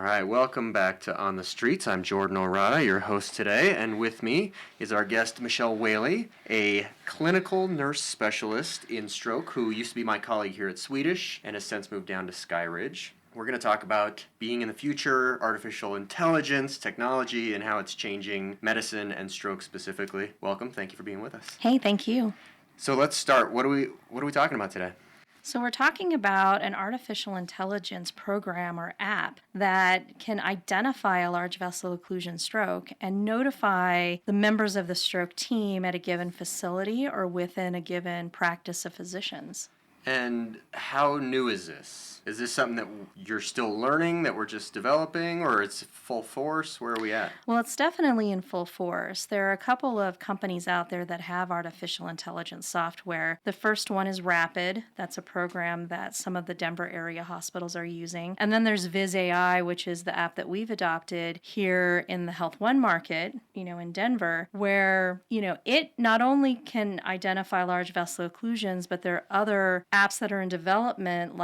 right, welcome back to On the Streets. I'm Jordan Orada, your host today, and with me is our guest Michelle Whaley, a clinical nurse specialist in stroke who used to be my colleague here at Swedish and has since moved down to Skyridge. We're going to talk about being in the future, artificial intelligence, technology, and how it's changing medicine and stroke specifically. Welcome. Thank you for being with us. Hey, thank you. So let's start. What are we talking about today? So we're talking about an artificial intelligence program or app that can identify a large vessel occlusion stroke and notify the members of the stroke team at a given facility or within a given practice of physicians. And how new is this? Is this something that you're still learning, that we're just developing, or it's full force? Where are we at? Well, it's definitely in full force. There are a couple of companies out there that have artificial intelligence software. The first one is Rapid. That's a program that some of the Denver area hospitals are using. And then there's Viz AI, which is the app that we've adopted here in the Health One market, in Denver, where, it not only can identify large vessel occlusions, but there are other apps that are in development,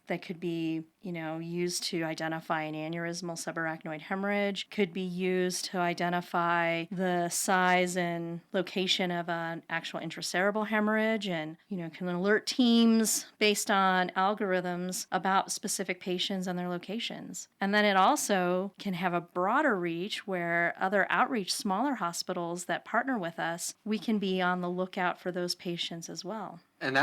that could be, used to identify an aneurysmal subarachnoid hemorrhage, could be used to identify the size and location of an actual intracerebral hemorrhage, and, can alert teams based on algorithms about specific patients and their locations. And then it also can have a broader reach where other outreach, smaller hospitals that partner with us, we can be on the lookout for those patients as well. And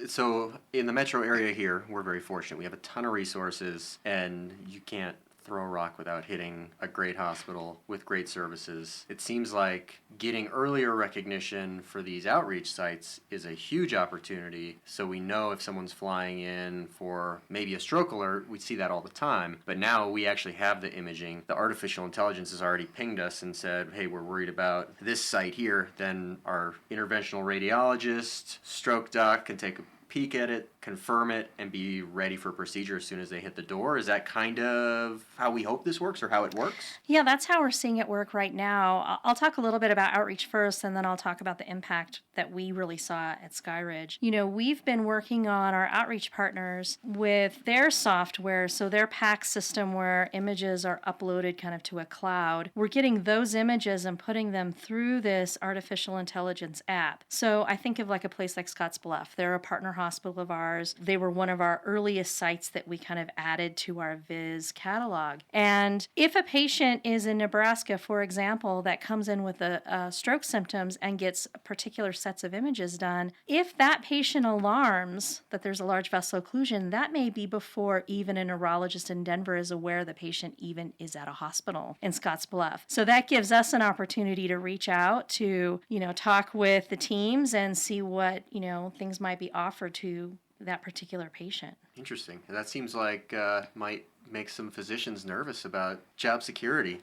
so in the metro area here, we're very fortunate. We have a ton of resources, and you can't throw a rock without hitting a great hospital with great services. It seems like getting earlier recognition for these outreach sites is a huge opportunity. So we know if someone's flying in for maybe a stroke alert, we see that all the time. But now we actually have the imaging. The artificial intelligence has already pinged us and said, hey, we're worried about this site here. Then our interventional radiologist, stroke doc can take a peek at it, confirm it, and be ready for procedure as soon as they hit the door. Is that kind of how we hope this works, or how it works? Yeah, that's how we're seeing it work right now. I'll talk a little bit about outreach first, and then I'll talk about the impact that we really saw at Skyridge. We've been working on our outreach partners with their software, so their PACS system where images are uploaded kind of to a cloud. We're getting those images and putting them through this artificial intelligence app. So I think of a place like Scottsbluff. They're a partner hospital of ours. They were one of our earliest sites that we kind of added to our Viz catalog. And if a patient is in Nebraska, for example, that comes in with a stroke symptoms and gets particular sets of images done, if that patient alarms that there's a large vessel occlusion, that may be before even a neurologist in Denver is aware the patient even is at a hospital in Scottsbluff. So that gives us an opportunity to reach out to, talk with the teams and see what, things might be offered to that particular patient. Interesting. That seems like might make some physicians nervous about job security.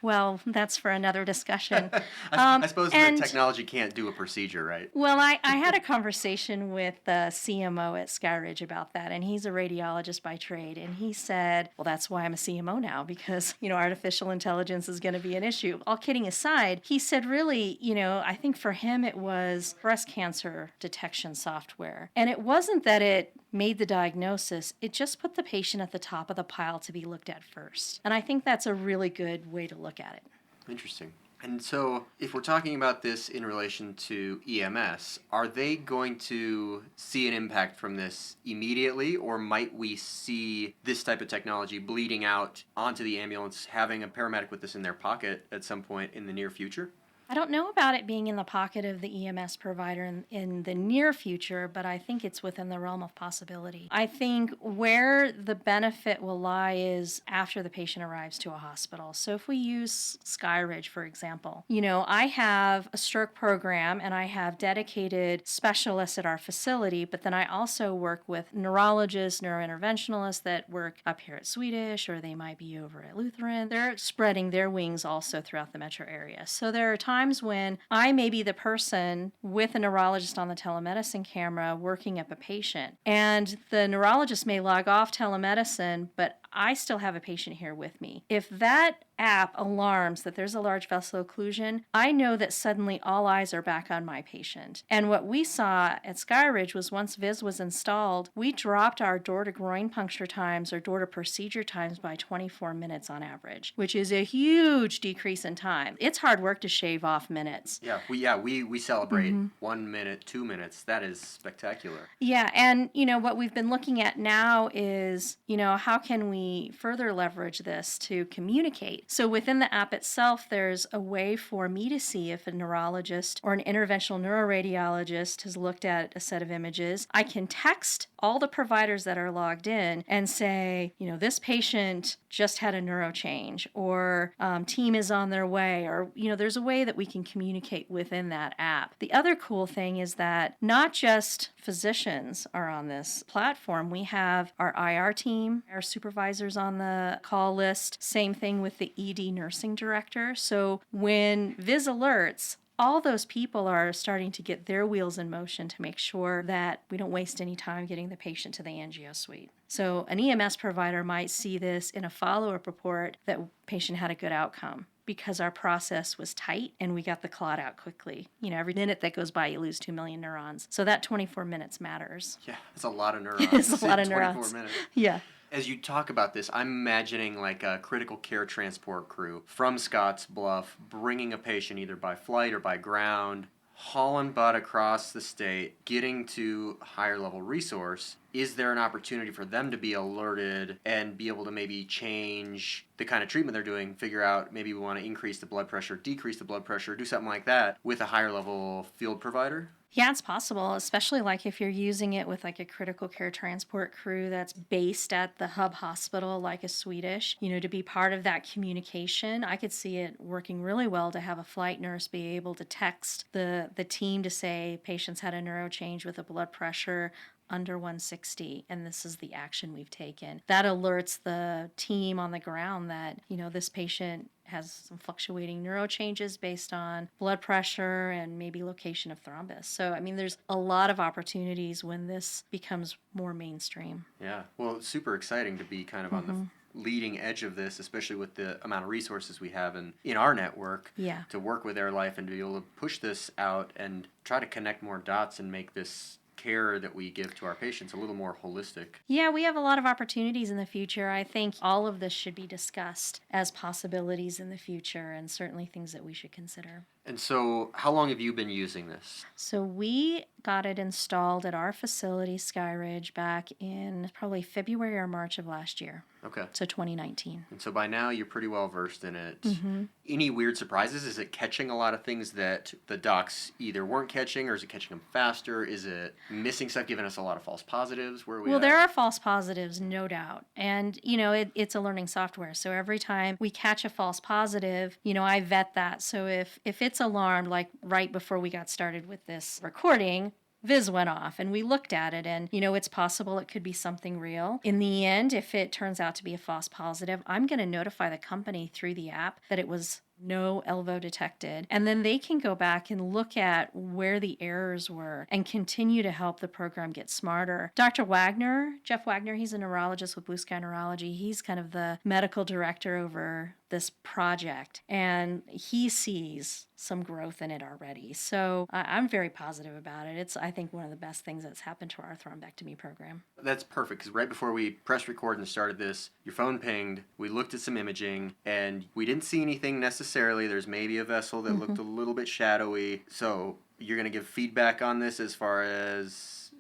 Well, that's for another discussion. I suppose the technology can't do a procedure, right? Well, I had a conversation with the CMO at Skyridge about that, and he's a radiologist by trade, and he said, well, that's why I'm a CMO now, because, artificial intelligence is going to be an issue. All kidding aside, he said really, I think for him it was breast cancer detection software. And it wasn't that it made the diagnosis, it just put the patient at the top of the pile to be looked at first. And I think that's a really good way to look at it. Interesting. And so if we're talking about this in relation to EMS, are they going to see an impact from this immediately, or might we see this type of technology bleeding out onto the ambulance, having a paramedic with this in their pocket at some point in the near future? I don't know about it being in the pocket of the EMS provider in the near future, but I think it's within the realm of possibility. I think where the benefit will lie is after the patient arrives to a hospital. So if we use Skyridge, for example, I have a stroke program and I have dedicated specialists at our facility, but then I also work with neurologists, neurointerventionalists that work up here at Swedish, or they might be over at Lutheran. They're spreading their wings also throughout the metro area. So there are times when I may be the person with a neurologist on the telemedicine camera working up a patient, and the neurologist may log off telemedicine, but I still have a patient here with me. If that app alarms that there's a large vessel occlusion, I know that suddenly all eyes are back on my patient. And what we saw at Skyridge was once Viz was installed, we dropped our door to groin puncture times or door to procedure times by 24 minutes on average, which is a huge decrease in time. It's hard work to shave off minutes. We celebrate 1 minute, 2 minutes. That is spectacular. Yeah, and what we've been looking at now is, how can we further leverage this to communicate? So within the app itself, there's a way for me to see if a neurologist or an interventional neuroradiologist has looked at a set of images. I can text all the providers that are logged in and say, this patient just had a neuro change, or team is on their way, or, there's a way that we can communicate within that app. The other cool thing is that not just physicians are on this platform. We have our IR team, our supervisors on the call list. Same thing with the ED nursing director. So when Viz alerts, all those people are starting to get their wheels in motion to make sure that we don't waste any time getting the patient to the angio suite. So an EMS provider might see this in a follow-up report that patient had a good outcome because our process was tight and we got the clot out quickly. Every minute that goes by, you lose 2 million neurons. So that 24 minutes matters. Yeah, it's a lot of neurons. It's a lot of 24 neurons. minutes. Yeah. As you talk about this, I'm imagining like a critical care transport crew from Scotts Bluff bringing a patient either by flight or by ground, hauling butt across the state, getting to a higher level resource. Is there an opportunity for them to be alerted and be able to maybe change the kind of treatment they're doing, figure out maybe we want to increase the blood pressure, decrease the blood pressure, do something like that with a higher level field provider? Yeah, it's possible, especially like if you're using it with like a critical care transport crew that's based at the hub hospital, like a Swedish, to be part of that communication. I could see it working really well to have a flight nurse be able to text the team to say patients had a neuro change with a blood pressure under 160, and this is the action we've taken. That alerts the team on the ground that, this patient has some fluctuating neuro changes based on blood pressure and maybe location of thrombus. So, there's a lot of opportunities when this becomes more mainstream. Yeah, well, it's super exciting to be kind of on the leading edge of this, especially with the amount of resources we have in our network to work with AirLife and to be able to push this out and try to connect more dots and make this care that we give to our patients a little more holistic. Yeah, we have a lot of opportunities in the future. I think all of this should be discussed as possibilities in the future and certainly things that we should consider. And so how long have you been using this? So we got it installed at our facility, Skyridge, back in probably February or March of last year. Okay. So 2019. And so by now you're pretty well versed in it. Mm-hmm. Any weird surprises? Is it catching a lot of things that the docs either weren't catching, or is it catching them faster? Is it missing stuff, giving us a lot of false positives? Where are we Well, at? there are false positives, no doubt. And, it's a learning software. So every time we catch a false positive, I vet that. So if it's alarmed, like right before we got started with this recording, Viz went off and we looked at it and, it's possible it could be something real. In the end, if it turns out to be a false positive, I'm going to notify the company through the app that it was no LVO detected. And then they can go back and look at where the errors were and continue to help the program get smarter. Dr. Wagner, Jeff Wagner, he's a neurologist with Blue Sky Neurology. He's kind of the medical director over this project, and he sees some growth in it already. So I'm very positive about it. It's, I think, one of the best things that's happened to our thrombectomy program. That's perfect, because right before we pressed record and started this, your phone pinged, we looked at some imaging, and we didn't see anything necessarily. There's maybe a vessel that looked a little bit shadowy. So you're going to give feedback on this as far as,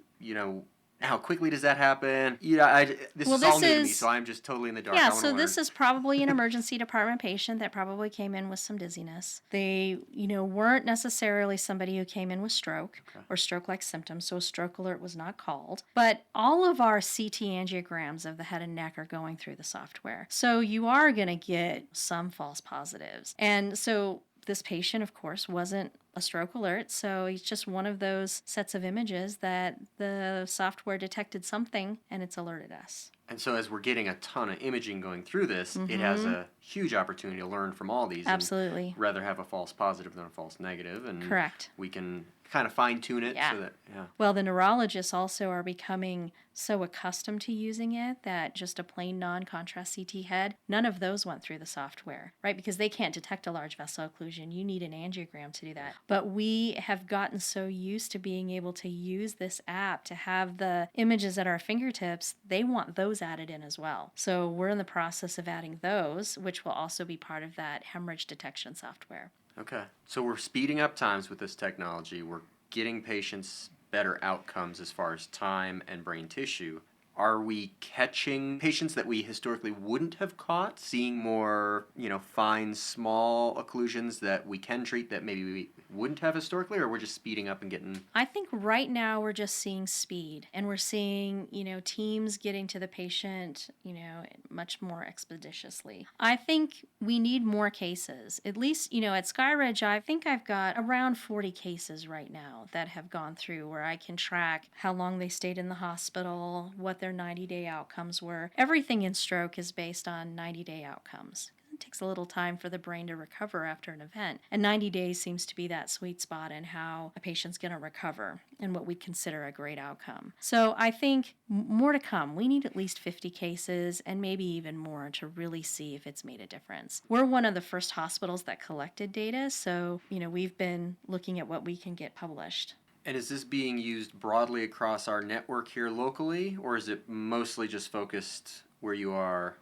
how quickly does that happen? This is all new to me, so I'm just totally in the dark. Yeah, so this is probably an emergency department patient that probably came in with some dizziness. They, weren't necessarily somebody who came in with stroke or stroke-like symptoms, so a stroke alert was not called. But all of our CT angiograms of the head and neck are going through the software. So you are going to get some false positives. And so this patient, of course, wasn't a stroke alert, so it's just one of those sets of images that the software detected something and it's alerted us. And so as we're getting a ton of imaging going through this, it has a huge opportunity to learn from all these. Absolutely. And rather have a false positive than a false negative. And correct. We can kind of fine tune it Yeah. so that, yeah. Well, the neurologists also are becoming so accustomed to using it that just a plain non-contrast CT head, none of those went through the software, right? Because they can't detect a large vessel occlusion. You need an angiogram to do that. But we have gotten so used to being able to use this app to have the images at our fingertips, they want those added in as well. So we're in the process of adding those, which will also be part of that hemorrhage detection software. Okay. So we're speeding up times with this technology. We're getting patients better outcomes as far as time and brain tissue. Are we catching patients that we historically wouldn't have caught, seeing more, fine, small occlusions that we can treat that maybe we wouldn't have historically, or we're just speeding up and getting... I think right now we're just seeing speed, and we're seeing, teams getting to the patient, much more expeditiously. I think we need more cases. At least, at Skyridge, I think I've got around 40 cases right now that have gone through where I can track how long they stayed in the hospital, what their 90-day outcomes were. Everything in stroke is based on 90-day outcomes. It takes a little time for the brain to recover after an event. And 90 days seems to be that sweet spot in how a patient's going to recover and what we'd consider a great outcome. So I think more to come. We need at least 50 cases and maybe even more to really see if it's made a difference. We're one of the first hospitals that collected data, so we've been looking at what we can get published. And is this being used broadly across our network here locally, or is it mostly just focused where you are,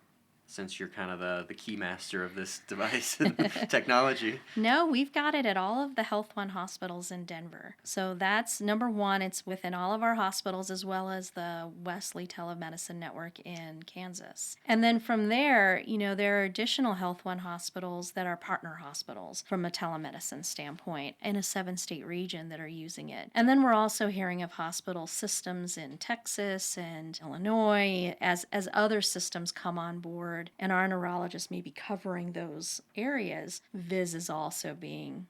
since you're kind of the key master of this device and technology? No, we've got it at all of the Health One hospitals in Denver. So that's number one. It's within all of our hospitals as well as the Wesley Telemedicine Network in Kansas. And then from there, there are additional Health One hospitals that are partner hospitals from a telemedicine standpoint in a 7-state region that are using it. And then we're also hearing of hospital systems in Texas and Illinois as other systems come on board and our neurologists may be covering those areas. Viz is also being,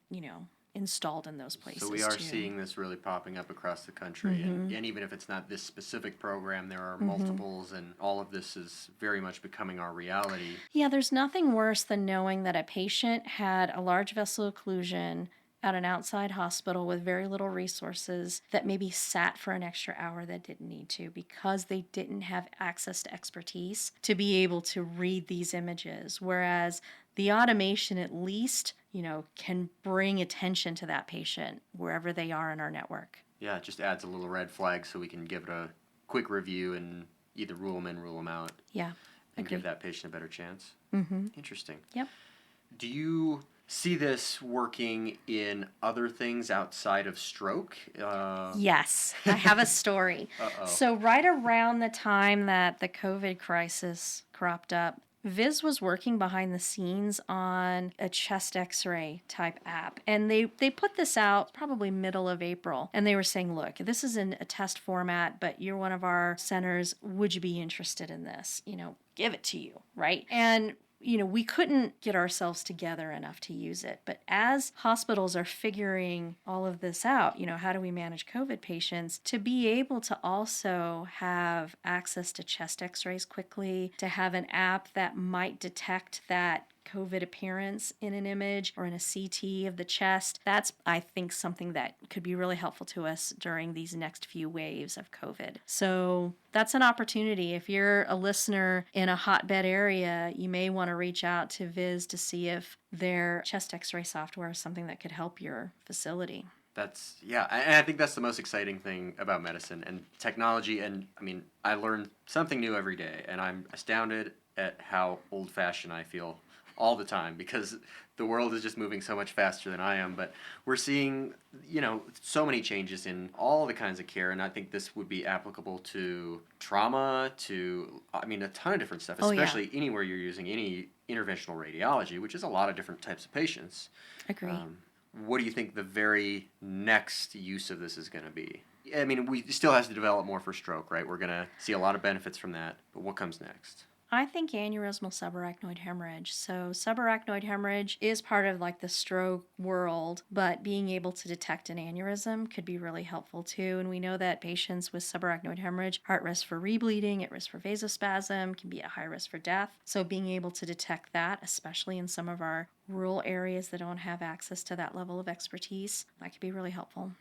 installed in those places. So we are too. seeing this really popping up across the country. And even if it's not this specific program, there are multiples, and all of this is very much becoming our reality. Yeah, there's nothing worse than knowing that a patient had a large vessel occlusion at an outside hospital with very little resources that maybe sat for an extra hour that didn't need to because they didn't have access to expertise to be able to read these images. Whereas the automation at least, can bring attention to that patient wherever they are in our network. Yeah, it just adds a little red flag so we can give it a quick review and either rule them in, rule them out. Yeah, and agree. give that patient a better chance. Interesting. Yep. Do you see this working in other things outside of stroke? Yes, I have a story. Uh-oh. So right around the time that the COVID crisis cropped up, Viz was working behind the scenes on a chest x-ray type app. And they put this out probably middle of April. And they were saying, look, this is in a test format, but you're one of our centers. Would you be interested in this? Give it to you, right? And we couldn't get ourselves together enough to use it. But as hospitals are figuring all of this out, how do we manage COVID patients, to be able to also have access to chest x-rays quickly, to have an app that might detect that COVID appearance in an image or in a CT of the chest. That's, I think, something that could be really helpful to us during these next few waves of COVID. So that's an opportunity. If you're a listener in a hotbed area, you may want to reach out to Viz to see if their chest x-ray software is something that could help your facility. And I think that's the most exciting thing about medicine and technology. And I learn something new every day, and I'm astounded at how old-fashioned I feel all the time, because the world is just moving so much faster than I am. But we're seeing, so many changes in all the kinds of care, and I think this would be applicable to trauma, to, a ton of different stuff, especially anywhere you're using any interventional radiology, which is a lot of different types of patients. Agree. What do you think the very next use of this is going to be? We still have to develop more for stroke, right? We're going to see a lot of benefits from that, but what comes next? I think aneurysmal subarachnoid hemorrhage. So subarachnoid hemorrhage is part of the stroke world, but being able to detect an aneurysm could be really helpful too. And we know that patients with subarachnoid hemorrhage are at risk for rebleeding, at risk for vasospasm, can be at high risk for death. So being able to detect that, especially in some of our rural areas that don't have access to that level of expertise, that could be really helpful.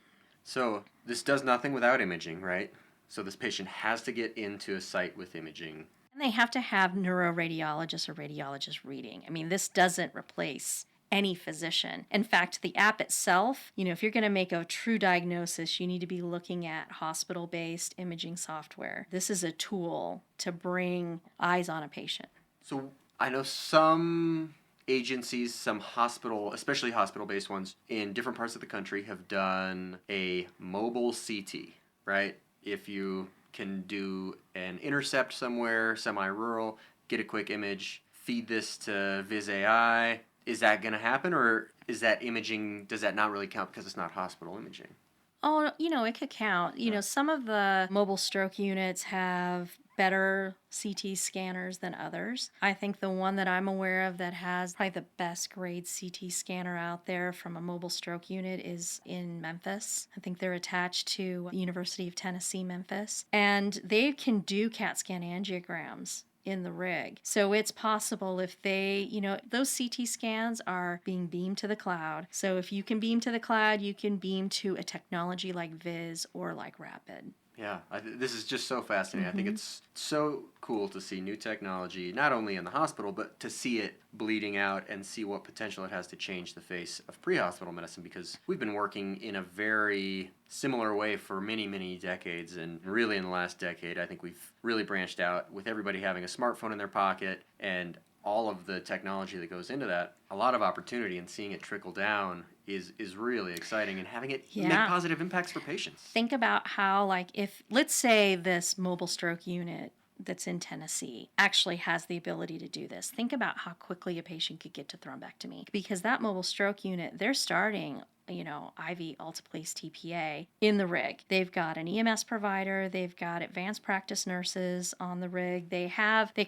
So this does nothing without imaging, right? So this patient has to get into a site with imaging. And they have to have neuroradiologists or radiologists reading. I mean, this doesn't replace any physician. In fact, the app itself, if you're going to make a true diagnosis, you need to be looking at hospital-based imaging software. This is a tool to bring eyes on a patient. So I know some agencies, some hospital, especially hospital-based ones in different parts of the country have done a mobile CT, right? If you can do an intercept somewhere, semi-rural, get a quick image, feed this to Viz AI. Is that going to happen, or is that imaging, does that not really count because it's not hospital imaging? Oh, it could count. Some of the mobile stroke units have better CT scanners than others. I think the one that I'm aware of that has probably the best grade CT scanner out there from a mobile stroke unit is in Memphis. I think they're attached to the University of Tennessee, Memphis. And they can do CAT scan angiograms in the rig. So it's possible if they, those CT scans are being beamed to the cloud. So if you can beam to the cloud, you can beam to a technology like Viz or like Rapid. Yeah, this is just so fascinating. I think it's so cool to see new technology, not only in the hospital, but to see it bleeding out and see what potential it has to change the face of pre-hospital medicine, because we've been working in a very similar way for many, many decades. And really in the last decade, I think we've really branched out with everybody having a smartphone in their pocket and all of the technology that goes into that. A lot of opportunity, and seeing it trickle down is really exciting, and having it make positive impacts for patients. Think about how, if, let's say this mobile stroke unit that's in Tennessee actually has the ability to do this. Think about how quickly a patient could get to thrombectomy, because that mobile stroke unit, they're starting IV alteplase TPA in the rig. They've got an EMS provider, they've got advanced practice nurses on the rig. They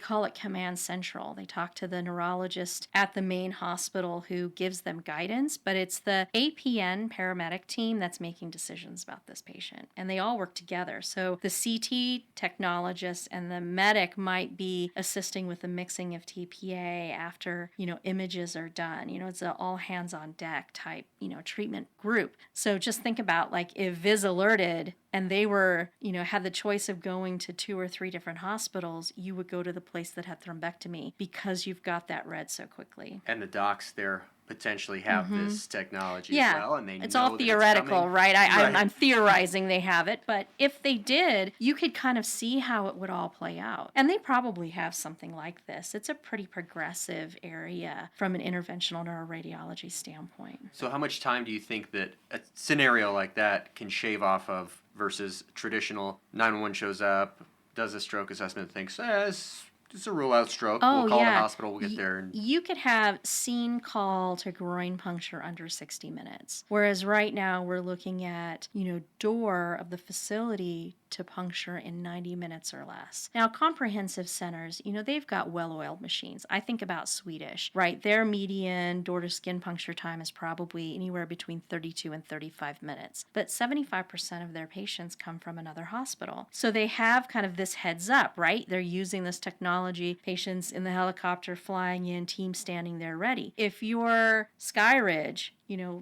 call it Command Central. They talk to the neurologist at the main hospital who gives them guidance, but it's the APN paramedic team that's making decisions about this patient. And they all work together. So the CT technologist and the medic might be assisting with the mixing of TPA after, images are done. It's an all hands on deck type, treatment group. So just think about if Viz alerted and they were, had the choice of going to 2 or 3 different hospitals, you would go to the place that had thrombectomy because you've got that read so quickly. And the docs there potentially have this technology as well, and it's all theoretical, right? I'm theorizing they have it, but if they did, you could kind of see how it would all play out. And they probably have something like this. It's a pretty progressive area from an interventional neuroradiology standpoint. So how much time do you think that a scenario like that can shave off of versus traditional 911 shows up, does a stroke assessment, thinks, it's a rule-out stroke. We'll call the hospital. We'll get there. You could have scene call to groin puncture under 60 minutes. Whereas right now we're looking at, door of the facility to puncture in 90 minutes or less. Now, comprehensive centers, they've got well-oiled machines. I think about Swedish, right? Their median door-to-skin puncture time is probably anywhere between 32 and 35 minutes. But 75% of their patients come from another hospital. So they have kind of this heads up, right? They're using this technology, patients in the helicopter flying in, team standing there ready. If you're Skyridge,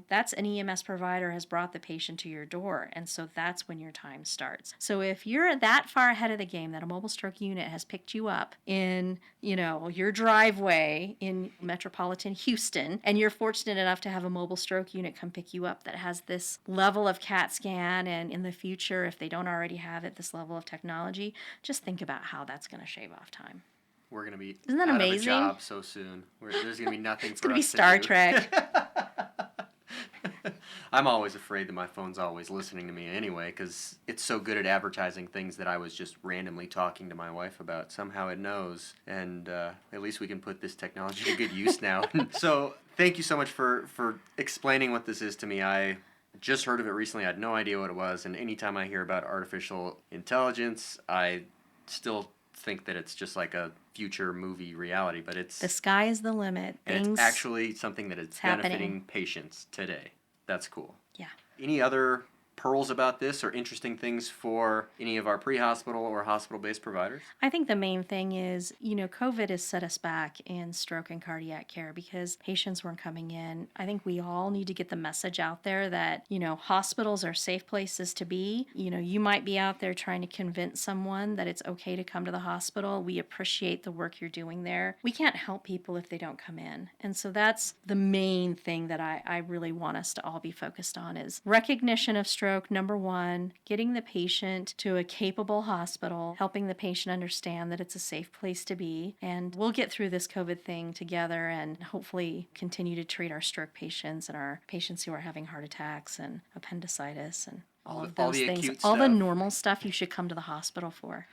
that's an EMS provider has brought the patient to your door, and so that's when your time starts. So if you're that far ahead of the game that a mobile stroke unit has picked you up in, your driveway in metropolitan Houston, and you're fortunate enough to have a mobile stroke unit come pick you up that has this level of CAT scan, and in the future, if they don't already have it, this level of technology, just think about how that's going to shave off time. We're going to be Isn't that out amazing? of a job so soon. There's going to be nothing it's for us to be Star do. Trek. I'm always afraid that my phone's always listening to me anyway, because it's so good at advertising things that I was just randomly talking to my wife about. Somehow it knows, and at least we can put this technology to good use now. So thank you so much for explaining what this is to me. I just heard of it recently. I had no idea what it was, and anytime I hear about artificial intelligence, I still think that it's just like a future movie reality, but the sky is the limit. It's actually something that is benefiting patients today. That's cool. Yeah. Any other pearls about this or interesting things for any of our pre-hospital or hospital-based providers? I think the main thing is, COVID has set us back in stroke and cardiac care because patients weren't coming in. I think we all need to get the message out there that, hospitals are safe places to be. You might be out there trying to convince someone that it's okay to come to the hospital. We appreciate the work you're doing there. We can't help people if they don't come in. And so that's the main thing that I really want us to all be focused on is recognition of stroke, number one, getting the patient to a capable hospital, helping the patient understand that it's a safe place to be. And we'll get through this COVID thing together and hopefully continue to treat our stroke patients and our patients who are having heart attacks and appendicitis and all of those the things. acute All the stuff. normal stuff you should come to the hospital for.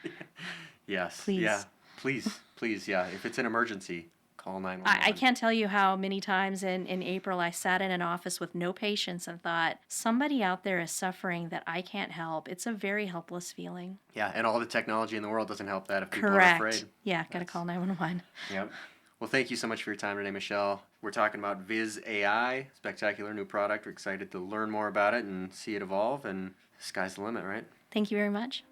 Yes. Please. Yeah. Please. Yeah. If it's an emergency, call 911. I can't tell you how many times in April I sat in an office with no patients and thought, somebody out there is suffering that I can't help. It's a very helpless feeling. Yeah, and all the technology in the world doesn't help that if people Correct. are afraid. Yeah, got to call 911. Yep. Well, thank you so much for your time today, Michelle. We're talking about Viz AI, spectacular new product. We're excited to learn more about it and see it evolve, and the sky's the limit, right? Thank you very much.